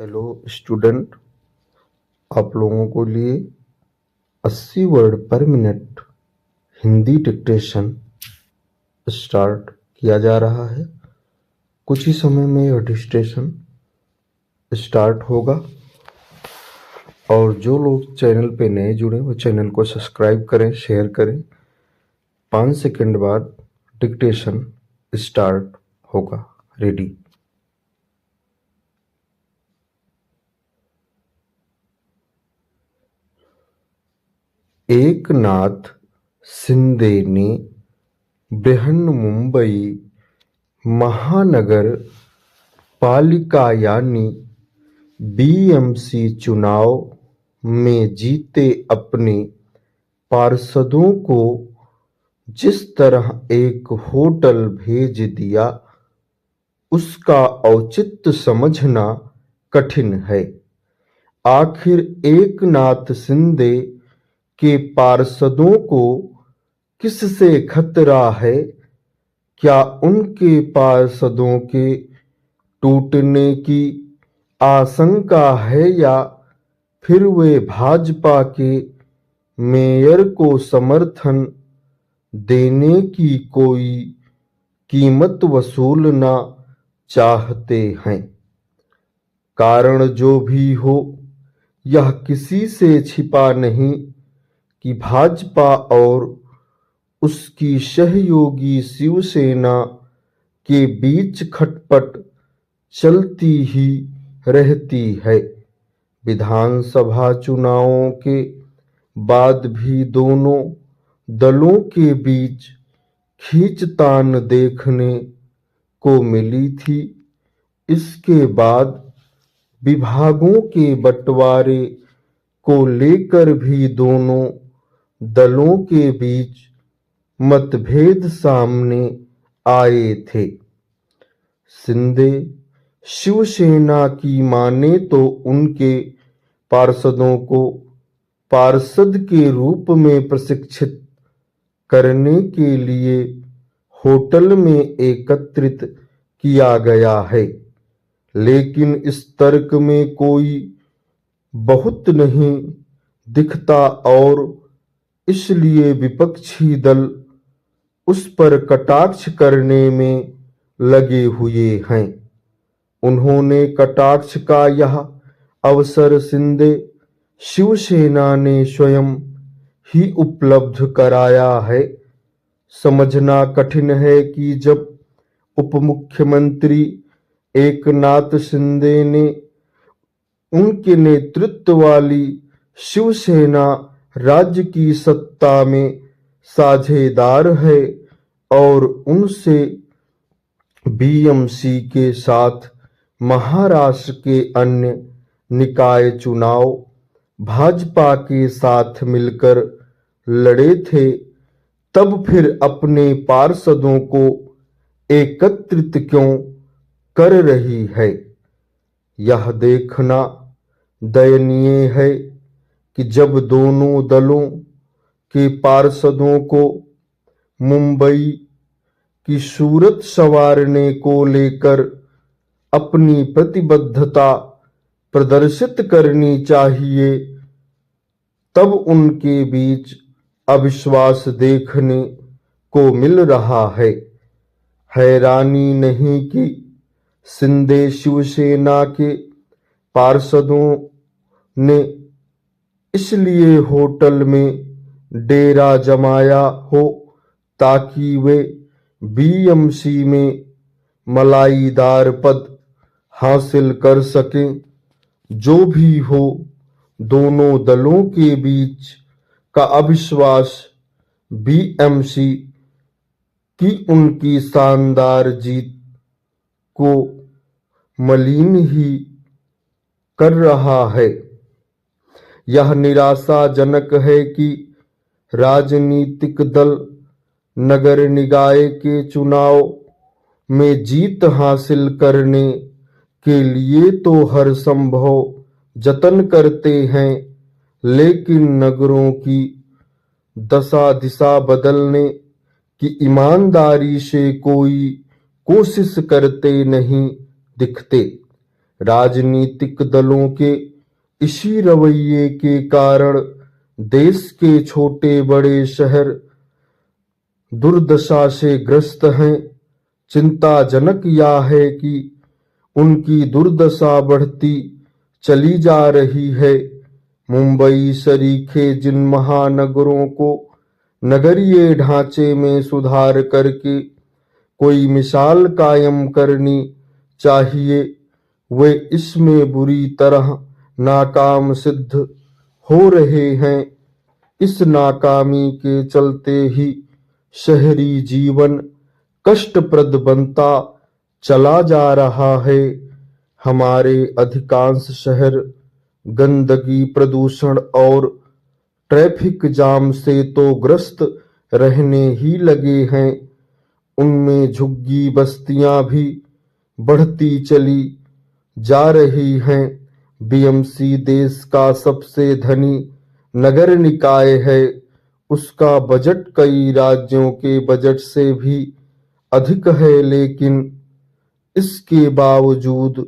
Hello student, आप लोगों को लिए 80 वर्ड पर मिनट हिंदी डिक्टेशन स्टार्ट किया जा रहा है। कुछ ही समय में यह डिक्टेशन स्टार्ट होगा और जो लोग चैनल पे नए जुड़े वो चैनल को सब्सक्राइब करें, शेयर करें। 5 सेकंड बाद डिक्टेशन स्टार्ट होगा। रेडी। एकनाथ शिंदे ने बृहन्मुंबई महानगर पालिका यानी बीएमसी चुनाव में जीते अपने पार्षदों को जिस तरह एक होटल भेज दिया, उसका औचित्य समझना कठिन है। आखिर एकनाथ शिंदे के पार्षदों को किससे खतरा है? क्या उनके पार्षदों के टूटने की आशंका है या फिर वे भाजपा के मेयर को समर्थन देने की कोई कीमत वसूलना चाहते हैं? कारण जो भी हो, यह किसी से छिपा नहीं कि भाजपा और उसकी सहयोगी शिवसेना के बीच खटपट चलती ही रहती है। विधानसभा चुनावों के बाद भी दोनों दलों के बीच खींचतान देखने को मिली थी। इसके बाद विभागों के बंटवारे को लेकर भी दोनों दलों के बीच मतभेद सामने आए थे। शिंदे शिवसेना की माने तो उनके पार्षदों को पार्षद के रूप में प्रशिक्षित करने के लिए होटल में एकत्रित किया गया है, लेकिन इस तर्क में कोई बहुत नहीं दिखता और इसलिए विपक्षी दल उस पर कटाक्ष करने में लगे हुए हैं। उन्होंने कटाक्ष का यह अवसर शिंदे शिवसेना ने स्वयं ही उपलब्ध कराया है। समझना कठिन है कि जब उपमुख्यमंत्री एकनाथ शिंदे ने उनके नेतृत्व वाली शिवसेना राज्य की सत्ता में साझेदार है और उनसे बीएमसी के साथ महाराष्ट्र के अन्य निकाय चुनाव भाजपा के साथ मिलकर लड़े थे, तब फिर अपने पार्षदों को एकत्रित क्यों कर रही है? यह देखना दयनीय है कि जब दोनों दलों के पार्षदों को मुंबई की सूरत संवारने को लेकर अपनी प्रतिबद्धता प्रदर्शित करनी चाहिए, तब उनके बीच अविश्वास देखने को मिल रहा है। हैरानी नहीं कि शिंदे शिवसेना के पार्षदों ने इसलिए होटल में डेरा जमाया हो ताकि वे बीएमसी में मलाईदार पद हासिल कर सकें। जो भी हो, दोनों दलों के बीच का अविश्वास बीएमसी की उनकी शानदार जीत को मलिन ही कर रहा है। यह निराशाजनक है कि राजनीतिक दल नगर निकाय के चुनाव में जीत हासिल करने के लिए तो हर संभव जतन करते हैं, लेकिन नगरों की दशा दिशा बदलने की ईमानदारी से कोई कोशिश करते नहीं दिखते। राजनीतिक दलों के इसी रवैये के कारण देश के छोटे बड़े शहर दुर्दशा से ग्रस्त हैं। चिंताजनक यह है कि उनकी दुर्दशा बढ़ती चली जा रही है। मुंबई सरीखे जिन महानगरों को नगरीय ढांचे में सुधार करके कोई मिसाल कायम करनी चाहिए, वे इसमें बुरी तरह नाकाम सिद्ध हो रहे हैं। इस नाकामी के चलते ही शहरी जीवन कष्टप्रद बनता चला जा रहा है। हमारे अधिकांश शहर गंदगी, प्रदूषण और ट्रैफिक जाम से तो ग्रस्त रहने ही लगे हैं, उनमें झुग्गी बस्तियां भी बढ़ती चली जा रही हैं। बीएमसी देश का सबसे धनी नगर निकाय है। उसका बजट कई राज्यों के बजट से भी अधिक है, लेकिन इसके बावजूद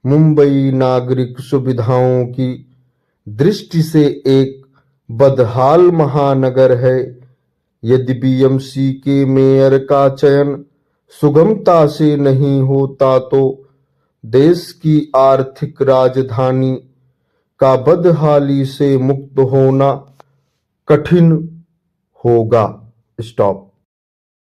मुंबई नागरिक सुविधाओं की दृष्टि से एक बदहाल महानगर है। यदि बीएमसी के मेयर का चयन सुगमता से नहीं होता तो देश की आर्थिक राजधानी का बदहाली से मुक्त होना कठिन होगा। स्टॉप।